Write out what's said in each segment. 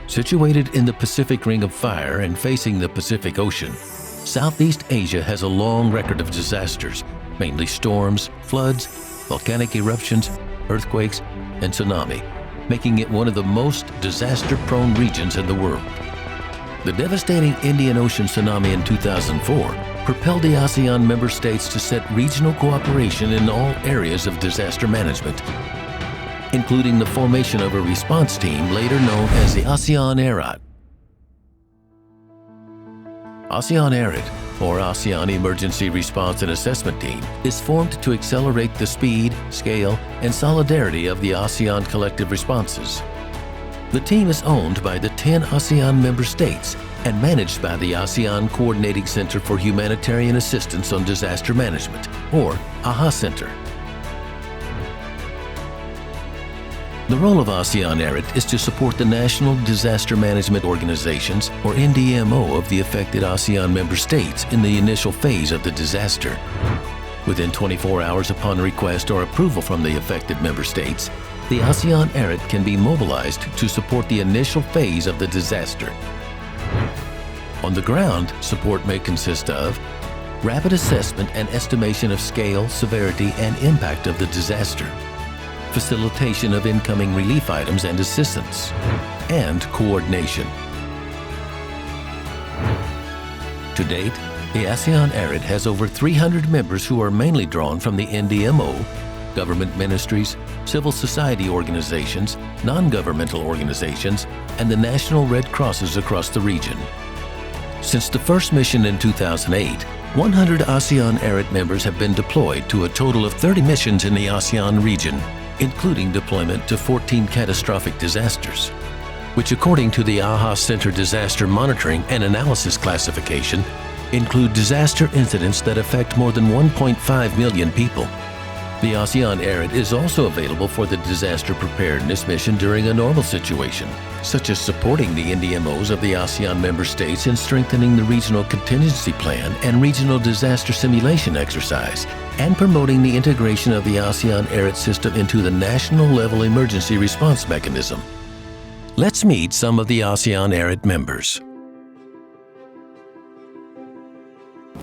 Situated in the Pacific Ring of Fire and facing the Pacific Ocean, Southeast Asia has a long record of disasters, mainly storms, floods, volcanic eruptions, earthquakes, and tsunami, making it one of the most disaster-prone regions in the world. The devastating Indian Ocean tsunami in 2004 propelled the ASEAN member states to set regional cooperation in all areas of disaster management, including the formation of a response team later known as the ASEAN-ERAT. ASEAN-ERAT, or ASEAN Emergency Response and Assessment Team, is formed to accelerate the speed, scale, and solidarity of the ASEAN collective responses. The team is owned by the 10 ASEAN member states and managed by the ASEAN Coordinating Center for Humanitarian Assistance on Disaster Management, or AHA Center. The role of ASEAN-ERAT is to support the National Disaster Management Organizations, or NDMO, of the affected ASEAN member states in the initial phase of the disaster. Within 24 hours upon request or approval from the affected member states, the ASEAN-ERAT can be mobilized to support the initial phase of the disaster. On the ground, support may consist of rapid assessment and estimation of scale, severity, and impact of the disaster, facilitation of incoming relief items and assistance, and coordination. To date, the ASEAN-ERAT has over 300 members who are mainly drawn from the NDMO, government ministries, civil society organizations, non-governmental organizations, and the National Red Crosses across the region. Since the first mission in 2008, 100 ASEAN-ERAT members have been deployed to a total of 30 missions in the ASEAN region, including deployment to 14 catastrophic disasters, which according to the AHA Center Disaster Monitoring and Analysis Classification include disaster incidents that affect more than 1.5 million people. The ASEAN-ERAT is also available for the disaster preparedness mission during a normal situation, such as supporting the NDMOs of the ASEAN member states in strengthening the regional contingency plan and regional disaster simulation exercise, and promoting the integration of the ASEAN-ERAT system into the national-level emergency response mechanism. Let's meet some of the ASEAN-ERAT members.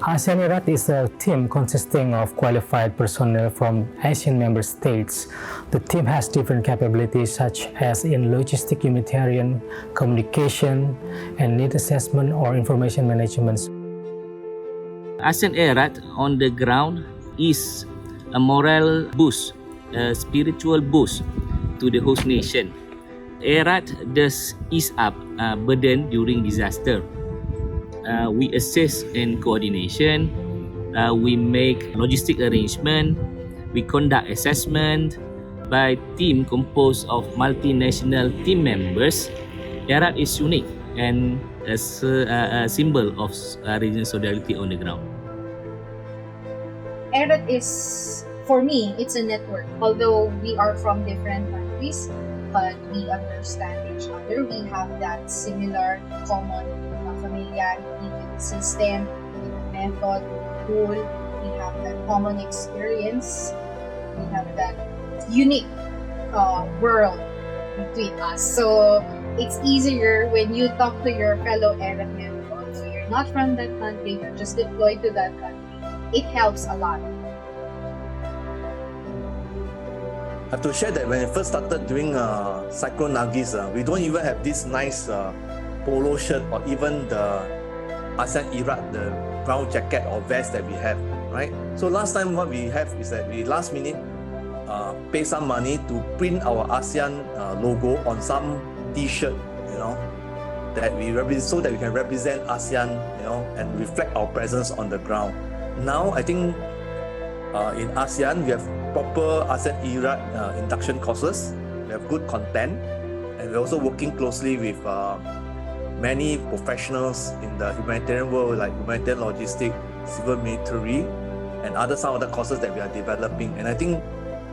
ASEAN-ERAT is a team consisting of qualified personnel from ASEAN member states. The team has different capabilities such as in logistic humanitarian, communication, and need assessment or information management. ASEAN-ERAT on the ground is a moral boost, a spiritual boost to the host nation. ERAT does ease up burden during disaster. We assist in coordination, we make logistic arrangement, we conduct assessment. By team composed of multinational team members, ERAT is unique and a symbol of regional solidarity on the ground. ERAT is, for me, it's a network. Although we are from different countries, but we understand each other. We have that similar common familiarity with the system, with the method, with the tool. We have that common experience. We have that unique world between us. So it's easier when you talk to your fellow ERAT members. So you're not from that country, you're just deployed to that country. It helps a lot. I have to share that when I first started doing Cyclone Nagis, we don't even have this nice polo shirt or even the ASEAN-ERAT, the brown jacket or vest that we have, right? So last time what we have is that we last minute pay some money to print our ASEAN logo on some t-shirt, that we so that we can represent ASEAN, and reflect our presence on the ground. Now I think in ASEAN we have proper ASEAN-ERAT induction courses. We have good content, and we're also working closely with many professionals in the humanitarian world, like humanitarian logistics, civil military, and some other courses that we are developing. And I think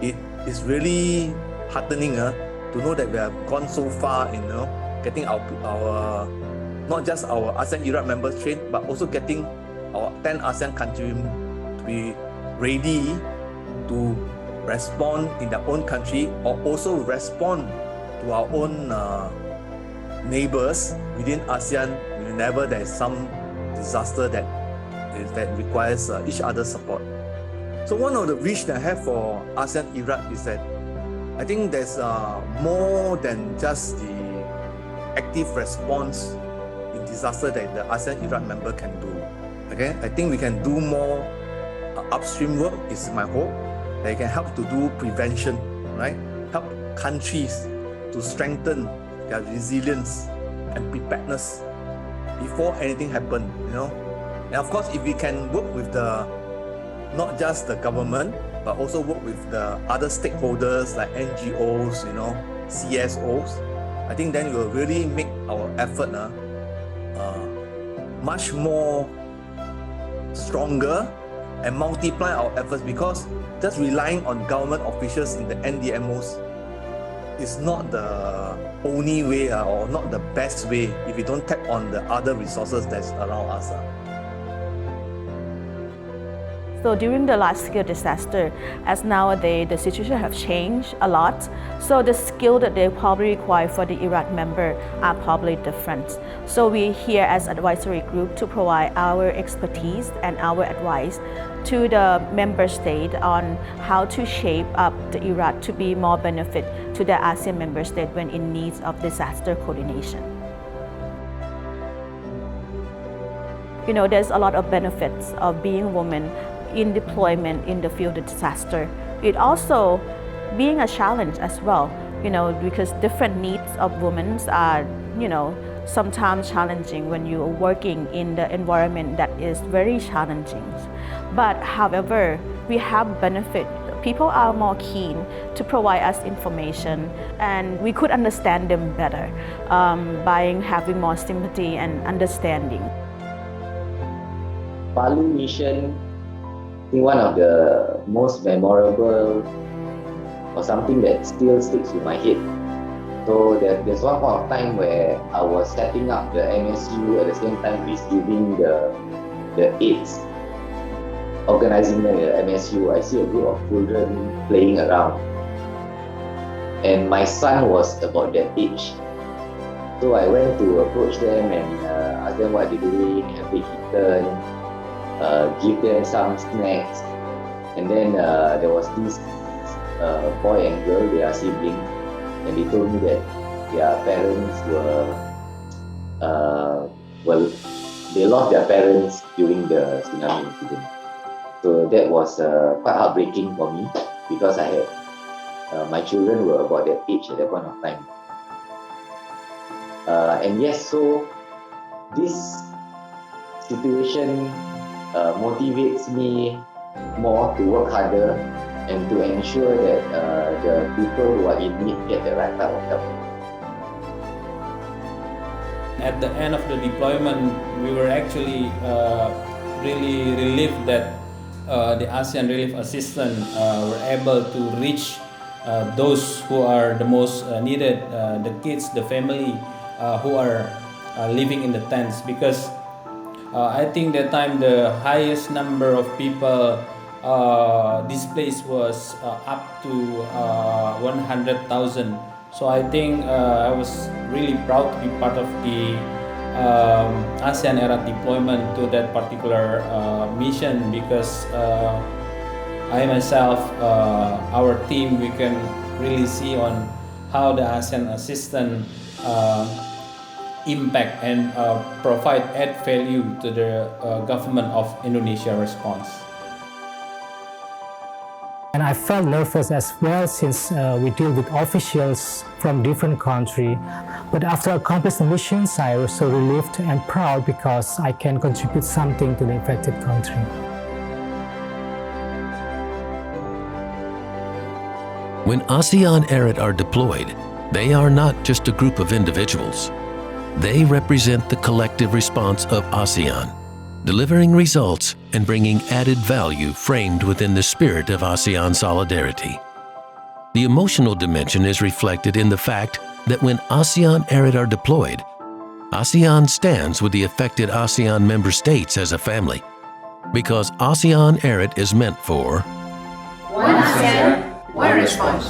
it is really heartening to know that we have gone so far in getting our not just our ASEAN-ERAT members trained, but also getting our 10 ASEAN countries to be ready to respond in their own country, or also respond to our own neighbors within ASEAN, whenever there is some disaster that requires each other's support. So one of the wish that I have for ASEAN-ERAT is that I think there's more than just the active response in disaster that the ASEAN-ERAT member can do. Okay, I think we can do more upstream work, is my hope. That can help to do prevention, right? Help countries to strengthen their resilience and preparedness before anything happens, you know. And of course, if we can work with not just the government, but also work with the other stakeholders like NGOs, you know, CSOs, I think then it will really make our effort much more stronger and multiply our efforts, because just relying on government officials in the NDMOs is not the only way or not the best way if we don't tap on the other resources that's around us. So during the large-scale disaster, as nowadays the situation have changed a lot, so the skill that they probably require for the ERAT member are probably different. So we here as advisory group to provide our expertise and our advice to the member state on how to shape up the ERAT to be more benefit to the ASEAN member state when in need of disaster coordination. You know, there's a lot of benefits of being a woman in deployment in the field of disaster. It also being a challenge as well, you know, because different needs of women are, you know, sometimes challenging when you're working in the environment that is very challenging. But however, we have benefit. People are more keen to provide us information, and we could understand them better by having more sympathy and understanding. Palu mission, I think one of the most memorable or something that still sticks with my head. So there's one point of time where I was setting up the MSU at the same time receiving the AIDS, organizing the MSU. I see a group of children playing around, and my son was about that age. So I went to approach them and ask them what they're doing, have they eaten, give them some snacks, and then there was this boy and girl, they are siblings, and they told me that their parents they lost their parents during the tsunami incident. So that was quite heartbreaking for me, because I had my children were about that age at that point of time. And yes, so this situation motivates me more to work harder and to ensure that the people who are in need get the right type of help. At the end of the deployment, we were actually really relieved that the ASEAN Relief Assistance were able to reach those who are the most needed, the kids, the family who are living in the tents, because I think that time the highest number of people displaced was up to 100,000. So I think I was really proud to be part of the ASEAN-ERAT deployment to that particular mission, because I myself, our team, we can really see on how the ASEAN assistance impact and provide add value to the government of Indonesia response. And I felt nervous as well, since we deal with officials from different countries. But after accomplishing the missions, I was so relieved and proud because I can contribute something to the affected country. When ASEAN-ERAT are deployed, they are not just a group of individuals. They represent the collective response of ASEAN, delivering results and bringing added value framed within the spirit of ASEAN solidarity. The emotional dimension is reflected in the fact that when ASEAN-ERAT are deployed, ASEAN stands with the affected ASEAN member states as a family, because ASEAN-ERAT is meant for one ASEAN, one response.